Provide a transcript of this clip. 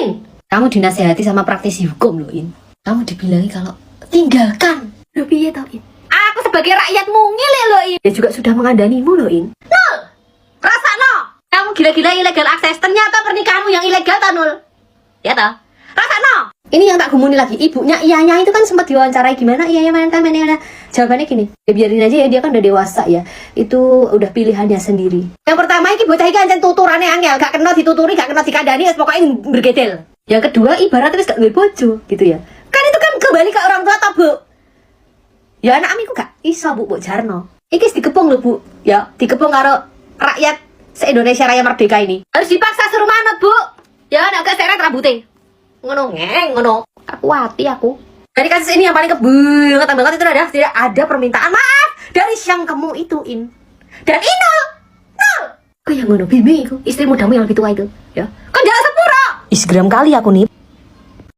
In, kamu dinasehati sama praktisi hukum loh, In. Kamu dibilangi kalau tinggalkan. Loh piye tau, In? Aku sebagai rakyatmu ngilih loh, In. Dia juga sudah mengandanimu loh, In. Nul! Rasa no! Kamu gila-gila ilegal akses. Ternyata pernikahanmu yang ilegal, Tanul. Ya toh? Rasa no! Ini yang tak gumuni lagi, ibunya Iyanya itu kan sempat diwawancarai gimana, Iyanya mana. Jawabannya gini, ya biarin aja ya, dia kan udah dewasa ya. Itu udah pilihannya sendiri. Yang pertama, ini bocah iki ancen tuturane angel, gak kena dituturi, gak kena dikandani, pokoknya bergedel. Yang kedua, ibaratnya wis gak duwe bojo gitu ya. Kan itu kan kembali ke orang tua toh, Bu. Ya anak amiku gak iso, Bu Jarno. Iki dikepung lho, Bu. Ya, dikepung karo rakyat se-Indonesia Raya Merdeka ini. Harus dipaksa suruh manut, Bu. Ya, nek gak seret rambutnya. Ngono. Aku hati aku. Dari kasus ini yang paling kebangetan banget itu adalah tidak ada permintaan maaf dari siang kamu itu, In. Dan Inul. Kok yang ngono bimbing itu istri mudamu yang lebih tua itu, ya. Kan jalan sepura. Isgram kali aku nih.